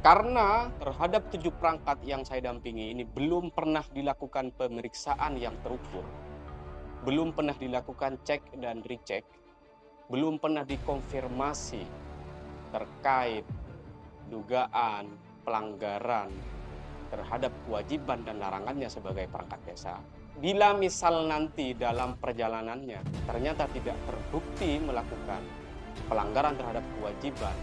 Karena terhadap 7 perangkat yang saya dampingi ini belum pernah dilakukan pemeriksaan yang terukur, belum pernah dilakukan cek dan recheck, belum pernah dikonfirmasi terkait dugaan pelanggaran terhadap kewajiban dan larangannya sebagai perangkat desa. Bila misal nanti dalam perjalanannya ternyata tidak terbukti melakukan pelanggaran terhadap kewajiban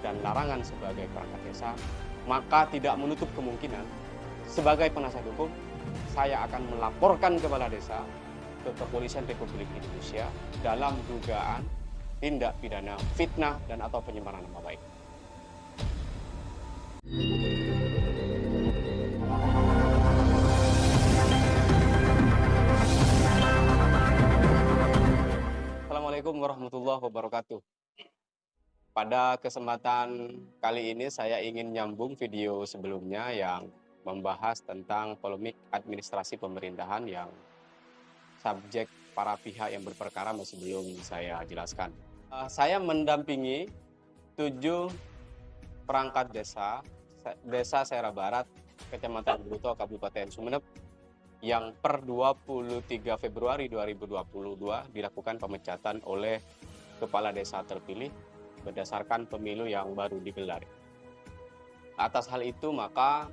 dan larangan sebagai perangkat desa, maka tidak menutup kemungkinan sebagai penasihat hukum saya akan melaporkan kepala desa ke Kepolisian Republik Indonesia dalam dugaan tindak pidana fitnah dan atau pencemaran nama baik. Assalamualaikum warahmatullahi wabarakatuh. Pada kesempatan kali ini saya ingin nyambung video sebelumnya yang membahas tentang polemik administrasi pemerintahan yang subjek para pihak yang berperkara masih belum saya jelaskan. Saya mendampingi 7 perangkat desa Sera Barat, Kecamatan Bruto, Kabupaten Sumeneb, yang per 23 Februari 2022 dilakukan pemecatan oleh kepala desa terpilih berdasarkan pemilu yang baru digelar. Atas hal itu maka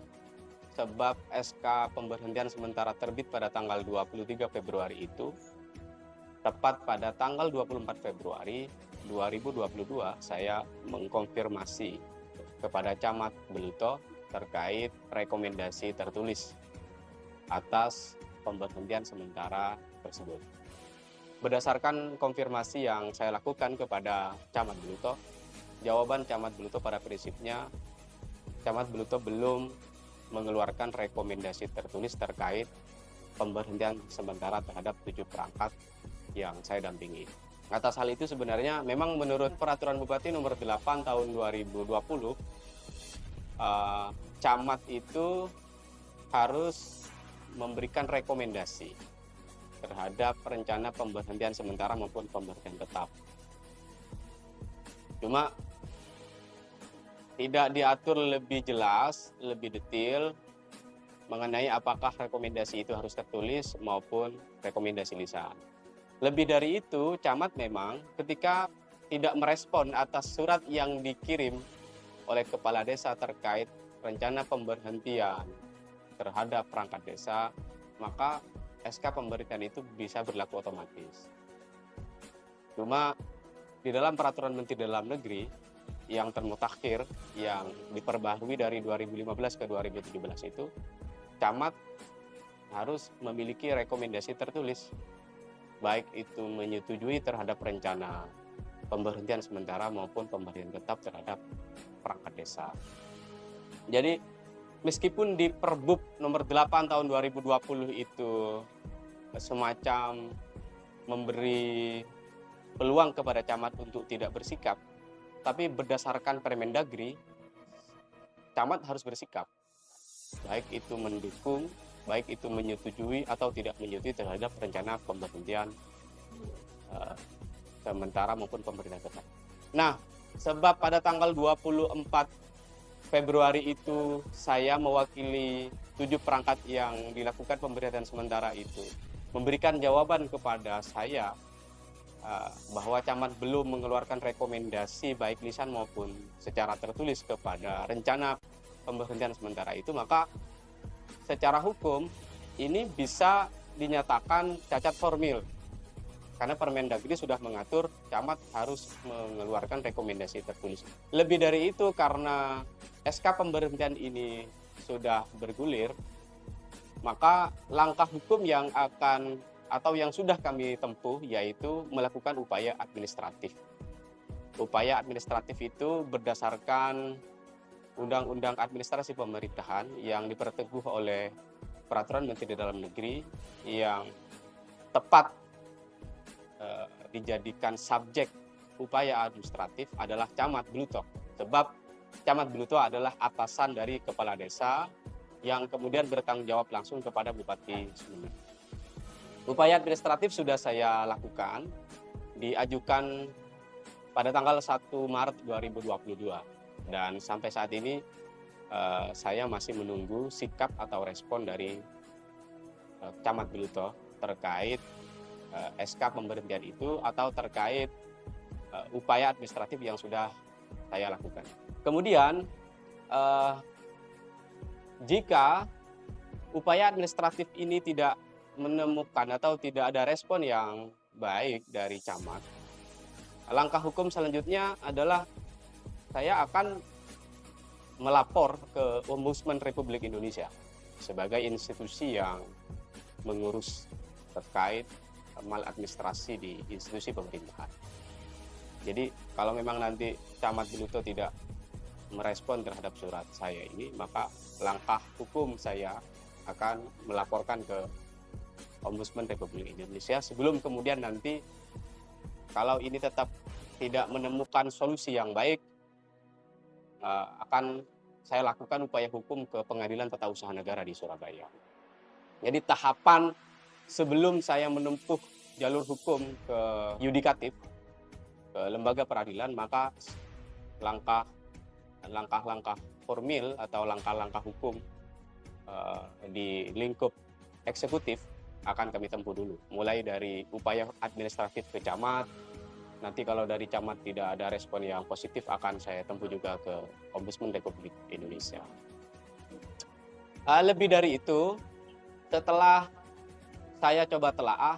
sebab SK pemberhentian sementara terbit pada tanggal 23 Februari itu, tepat pada tanggal 24 Februari 2022 saya mengkonfirmasi kepada Camat Beluto terkait rekomendasi tertulis atas pemberhentian sementara tersebut. Berdasarkan konfirmasi yang saya lakukan kepada Camat Beluto, jawaban Camat Beluto pada prinsipnya Camat Beluto belum mengeluarkan rekomendasi tertulis terkait pemberhentian sementara terhadap 7 perangkat yang saya dampingi. Atas hal itu sebenarnya memang menurut Peraturan Bupati nomor 8 tahun 2020, camat itu harus memberikan rekomendasi terhadap rencana pemberhentian sementara maupun pemberhentian tetap. Cuma tidak diatur lebih jelas, lebih detail mengenai apakah rekomendasi itu harus tertulis maupun rekomendasi lisan. Lebih dari itu, camat memang ketika tidak merespon atas surat yang dikirim oleh kepala desa terkait rencana pemberhentian terhadap perangkat desa, maka SK pemberhentian itu bisa berlaku otomatis. Cuma di dalam Peraturan Menteri Dalam Negeri yang termutakhir, yang diperbaharui dari 2015 ke 2017 itu, camat harus memiliki rekomendasi tertulis, baik itu menyetujui terhadap rencana pemberhentian sementara maupun pemberhentian tetap terhadap perangkat desa. Jadi meskipun di Perbub nomor 8 tahun 2020 itu semacam memberi peluang kepada camat untuk tidak bersikap, tapi berdasarkan Permendagri, camat harus bersikap, baik itu mendukung, baik itu menyetujui atau tidak menyetujui terhadap rencana pemberhentian sementara maupun pemberhentian tetap. Nah, sebab pada tanggal 24 Februari itu saya mewakili 7 perangkat yang dilakukan pemberhentian sementara itu memberikan jawaban kepada saya bahwa camat belum mengeluarkan rekomendasi baik lisan maupun secara tertulis kepada rencana pemberhentian sementara itu, maka secara hukum ini bisa dinyatakan cacat formil karena Permendagri sudah mengatur camat harus mengeluarkan rekomendasi tertulis. Lebih dari itu, karena SK pemberhentian ini sudah bergulir, maka langkah hukum yang akan atau yang sudah kami tempuh yaitu melakukan upaya administratif. Upaya administratif itu berdasarkan Undang-Undang Administrasi Pemerintahan yang diperteguh oleh Peraturan Menteri Dalam Negeri yang tepat dijadikan subjek upaya administratif adalah Camat Beluto. Sebab Camat Beluto adalah atasan dari kepala desa yang kemudian bertanggung jawab langsung kepada Bupati Sumeneb. Upaya administratif sudah saya lakukan, diajukan pada tanggal 1 Maret 2022. Dan sampai saat ini saya masih menunggu sikap atau respon dari Camat Beluto terkait SK pemberhentian itu atau terkait upaya administratif yang sudah saya lakukan. Kemudian jika upaya administratif ini tidak menemukan atau tidak ada respon yang baik dari camat, langkah hukum selanjutnya adalah saya akan melapor ke Ombudsman Republik Indonesia sebagai institusi yang mengurus terkait maladministrasi di institusi pemerintahan. Jadi kalau memang nanti Camat Beluto tidak merespon terhadap surat saya ini, maka langkah hukum saya akan melaporkan ke Ombudsman Republik Indonesia sebelum kemudian nanti kalau ini tetap tidak menemukan solusi yang baik, akan saya lakukan upaya hukum ke Pengadilan Tata Usaha Negara di Surabaya. Jadi tahapan sebelum saya menempuh jalur hukum ke yudikatif, ke lembaga peradilan, maka langkah-langkah formil atau langkah-langkah hukum di lingkup eksekutif akan kami tempuh dulu. Mulai dari upaya administratif ke camat, nanti kalau dari camat tidak ada respon yang positif akan saya tempuh juga ke Ombudsman Republik Indonesia. Lebih dari itu, setelah saya coba telaah,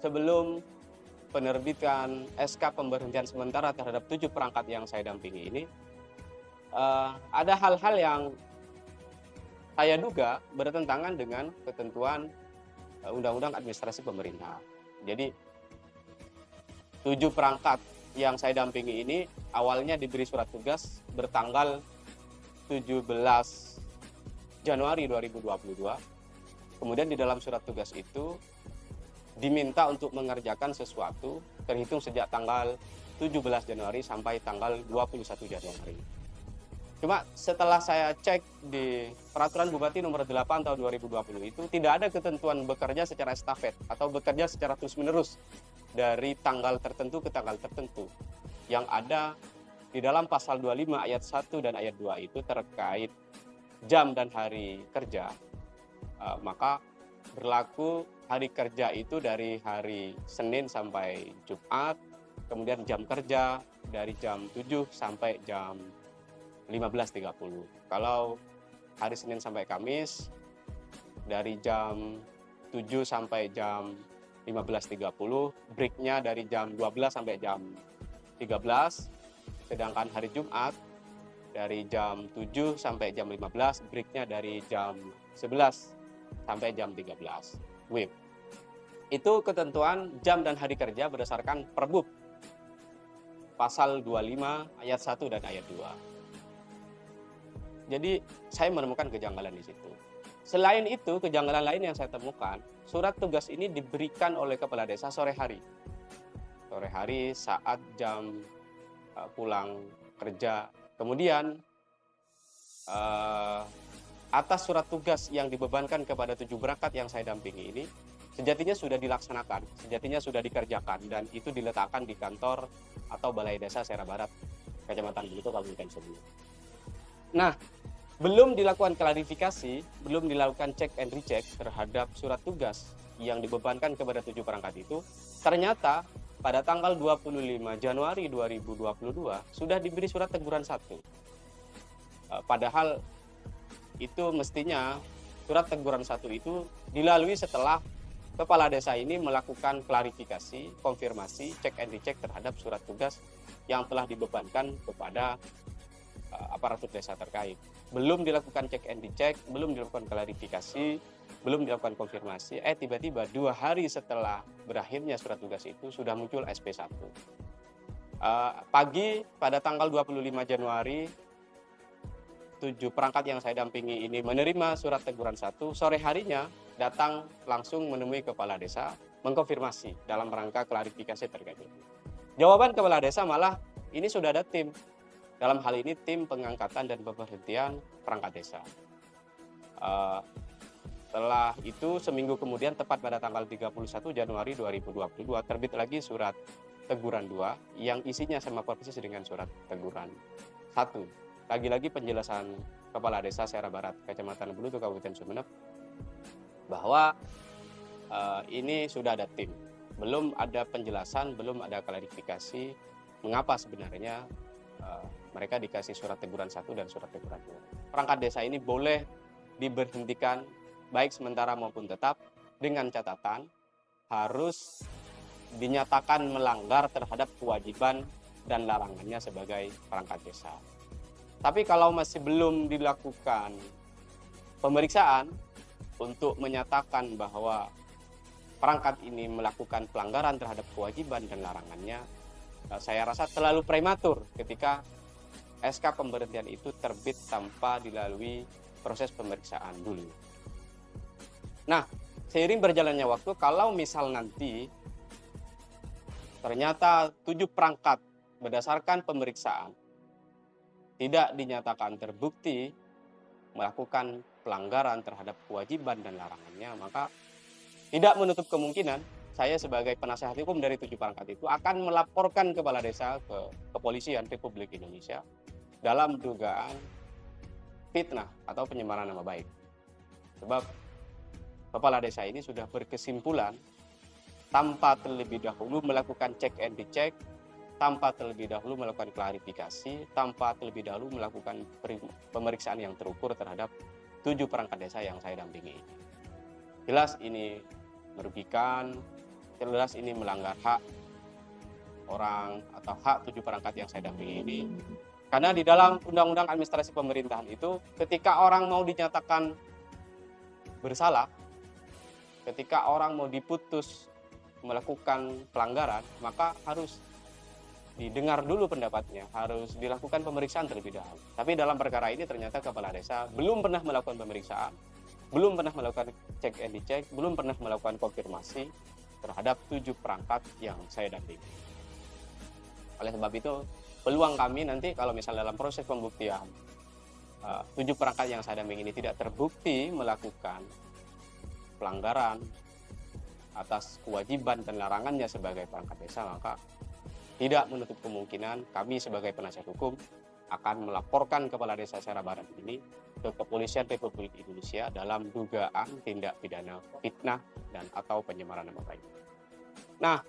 sebelum penerbitan SK pemberhentian sementara terhadap 7 perangkat yang saya dampingi ini, ada hal-hal yang saya duga bertentangan dengan ketentuan Undang-Undang Administrasi Pemerintah. Jadi 7 perangkat yang saya dampingi ini awalnya diberi surat tugas bertanggal 17 Januari 2022. Kemudian di dalam surat tugas itu diminta untuk mengerjakan sesuatu terhitung sejak tanggal 17 Januari sampai tanggal 21 Januari. Cuma setelah saya cek di Peraturan Bupati Nomor 8 Tahun 2020 itu tidak ada ketentuan bekerja secara estafet atau bekerja secara terus-menerus dari tanggal tertentu ke tanggal tertentu. Yang ada di dalam pasal 25 ayat 1 dan ayat 2 itu terkait jam dan hari kerja. Maka berlaku hari kerja itu dari hari Senin sampai Jumat, kemudian jam kerja dari jam 7 sampai jam 15.30. Kalau hari Senin sampai Kamis dari jam 7 sampai jam 15.30, breaknya dari jam 12 sampai jam 13, sedangkan hari Jumat dari jam 7 sampai jam 15, breaknya dari jam 11 sampai jam 13. WIB. Itu ketentuan jam dan hari kerja berdasarkan Perbub pasal 25 ayat 1 dan ayat 2. Jadi saya menemukan kejanggalan di situ. Selain itu, kejanggalan lain yang saya temukan, surat tugas ini diberikan oleh kepala desa sore hari. Sore hari saat jam pulang kerja. Kemudian atas surat tugas yang dibebankan kepada 7 perangkat yang saya dampingi ini, sejatinya sudah dilaksanakan, sejatinya sudah dikerjakan, dan itu diletakkan di kantor atau Balai Desa Serra Barat, Kecamatan Beluto, Kabupaten Sulu. Nah, belum dilakukan klarifikasi, belum dilakukan cek and recheck terhadap surat tugas yang dibebankan kepada 7 perangkat itu, ternyata pada tanggal 25 Januari 2022 sudah diberi surat teguran 1. Padahal itu mestinya surat teguran 1 itu dilalui setelah kepala desa ini melakukan klarifikasi, konfirmasi, cek and recheck terhadap surat tugas yang telah dibebankan kepada aparatur desa terkait. Belum dilakukan cek and recheck, belum dilakukan klarifikasi, belum dilakukan konfirmasi, tiba-tiba 2 hari setelah berakhirnya surat tugas itu sudah muncul SP1. Pagi pada tanggal 25 Januari, 7 perangkat yang saya dampingi ini menerima surat teguran 1, sore harinya datang langsung menemui kepala desa, mengkonfirmasi dalam rangka klarifikasi terkait itu. Jawaban kepala desa malah ini sudah ada tim. Dalam hal ini tim pengangkatan dan pemberhentian perangkat desa. Setelah itu seminggu kemudian tepat pada tanggal 31 Januari 2022 terbit lagi surat teguran 2 yang isinya sama persis dengan surat teguran Satu, lagi-lagi penjelasan Kepala Desa Seara Barat, Kecamatan Bulutu, Kabupaten Sumeneb, bahwa ini sudah ada tim. Belum ada penjelasan, belum ada klarifikasi mengapa sebenarnya mereka dikasih surat teguran 1 dan surat teguran 2. Perangkat desa ini boleh diberhentikan baik sementara maupun tetap dengan catatan harus dinyatakan melanggar terhadap kewajiban dan larangannya sebagai perangkat desa. Tapi kalau masih belum dilakukan pemeriksaan untuk menyatakan bahwa perangkat ini melakukan pelanggaran terhadap kewajiban dan larangannya, saya rasa terlalu prematur ketika SK pemberhentian itu terbit tanpa dilalui proses pemeriksaan dulu. Nah, seiring berjalannya waktu, kalau misal nanti ternyata 7 perangkat berdasarkan pemeriksaan tidak dinyatakan terbukti melakukan pelanggaran terhadap kewajiban dan larangannya, maka tidak menutup kemungkinan saya sebagai penasehat hukum dari 7 perangkat itu akan melaporkan kepala desa ke Kepolisian Republik Indonesia dalam dugaan fitnah atau penyemaran nama baik. Sebab kepala desa ini sudah berkesimpulan tanpa terlebih dahulu melakukan cek and recheck, tanpa terlebih dahulu melakukan klarifikasi, tanpa terlebih dahulu melakukan pemeriksaan yang terukur terhadap 7 perangkat desa yang saya dampingi. Jelas ini merugikan, jelas ini melanggar hak orang atau hak 7 perangkat yang saya dampingi ini. Karena di dalam Undang-Undang Administrasi Pemerintahan itu, ketika orang mau dinyatakan bersalah, ketika orang mau diputus melakukan pelanggaran, maka harus didengar dulu pendapatnya, harus dilakukan pemeriksaan terlebih dahulu. Tapi dalam perkara ini ternyata kepala desa belum pernah melakukan pemeriksaan, belum pernah melakukan cek and recheck, belum pernah melakukan konfirmasi terhadap 7 perangkat yang saya dampingi. Oleh sebab itu, peluang kami nanti kalau misalnya dalam proses pembuktian 7 perangkat yang saya dampingi ini tidak terbukti melakukan pelanggaran atas kewajiban dan larangannya sebagai perangkat desa, maka tidak menutup kemungkinan kami sebagai penasihat hukum akan melaporkan kepala desa Seara Barat ini ke Kepolisian Republik Indonesia dalam dugaan tindak pidana fitnah dan atau penyemaran nama baik. Nah,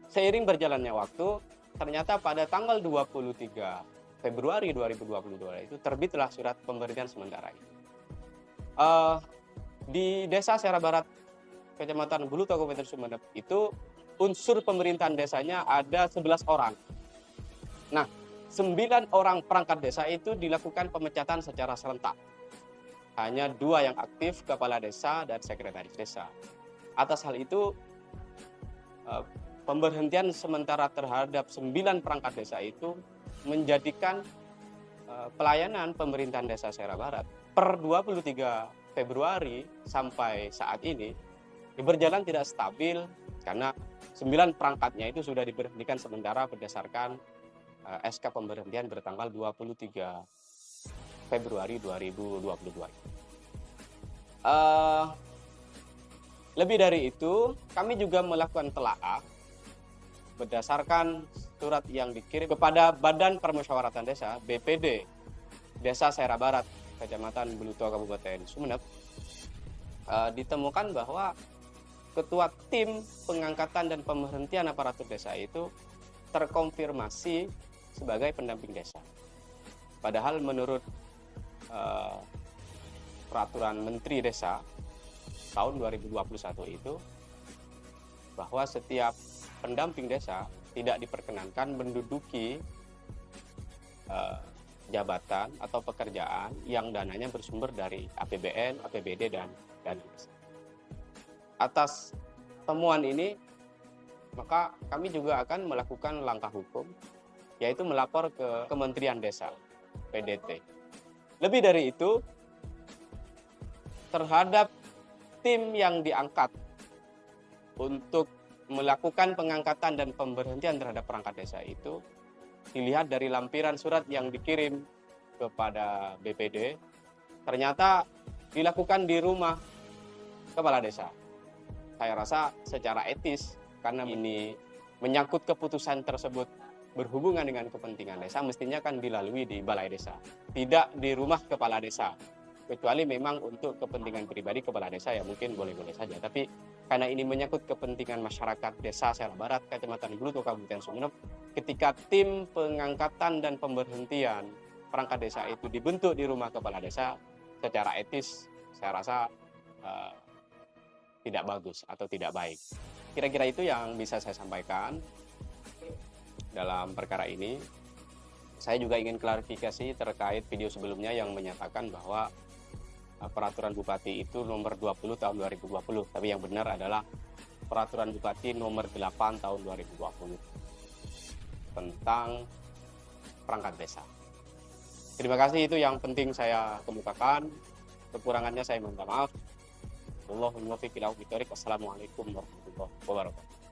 seiring berjalannya waktu, ternyata pada tanggal 23 Februari 2022 itu terbitlah surat pemberhentian sementara ini. Di Desa Seara Barat, Kecamatan Bulutu, Kabupaten Sumeneb itu unsur pemerintahan desanya ada 11 orang. Nah, 9 orang perangkat desa itu dilakukan pemecatan secara serentak. Hanya 2 yang aktif, kepala desa dan sekretaris desa. Atas hal itu, pemberhentian sementara terhadap 9 perangkat desa itu menjadikan pelayanan pemerintahan Desa Seara Barat per 23 Februari sampai saat ini berjalan tidak stabil karena 9 perangkatnya itu sudah diberhentikan sementara berdasarkan SK pemberhentian bertanggal 23 Februari 2022. Lebih dari itu, kami juga melakukan telaah berdasarkan surat yang dikirim kepada Badan Permusyawaratan Desa BPD Desa Seara Barat, Kecamatan Bulutu, Kabupaten Sumeneb. Ditemukan bahwa ketua tim pengangkatan dan pemberhentian aparatur desa itu terkonfirmasi sebagai pendamping desa. Padahal menurut peraturan Menteri Desa tahun 2021 itu bahwa setiap pendamping desa tidak diperkenankan menduduki jabatan atau pekerjaan yang dananya bersumber dari APBN, APBD, dan desa. Atas temuan ini, maka kami juga akan melakukan langkah hukum, yaitu melapor ke Kementerian Desa, PDT. Lebih dari itu, terhadap tim yang diangkat untuk melakukan pengangkatan dan pemberhentian terhadap perangkat desa itu, dilihat dari lampiran surat yang dikirim kepada BPD, ternyata dilakukan di rumah kepala desa. Saya rasa secara etis, karena ini menyangkut keputusan tersebut berhubungan dengan kepentingan desa mestinya kan dilalui di balai desa, tidak di rumah kepala desa. Kecuali memang untuk kepentingan pribadi kepala desa ya mungkin boleh-boleh saja. Tapi karena ini menyangkut kepentingan masyarakat desa Serang Barat, Kecamatan Gluto, Kabupaten Sumeneb, ketika tim pengangkatan dan pemberhentian perangkat desa itu dibentuk di rumah kepala desa, secara etis saya rasa tidak bagus atau tidak baik. Kira-kira itu yang bisa saya sampaikan dalam perkara ini. Saya juga ingin klarifikasi terkait video sebelumnya yang menyatakan bahwa peraturan bupati itu nomor 20 tahun 2020, tapi yang benar adalah peraturan bupati nomor 8 tahun 2020 tentang perangkat desa. Terima kasih, itu yang penting saya kemukakan. Kekurangannya saya minta maaf. Assalamualaikum warahmatullahi wabarakatuh.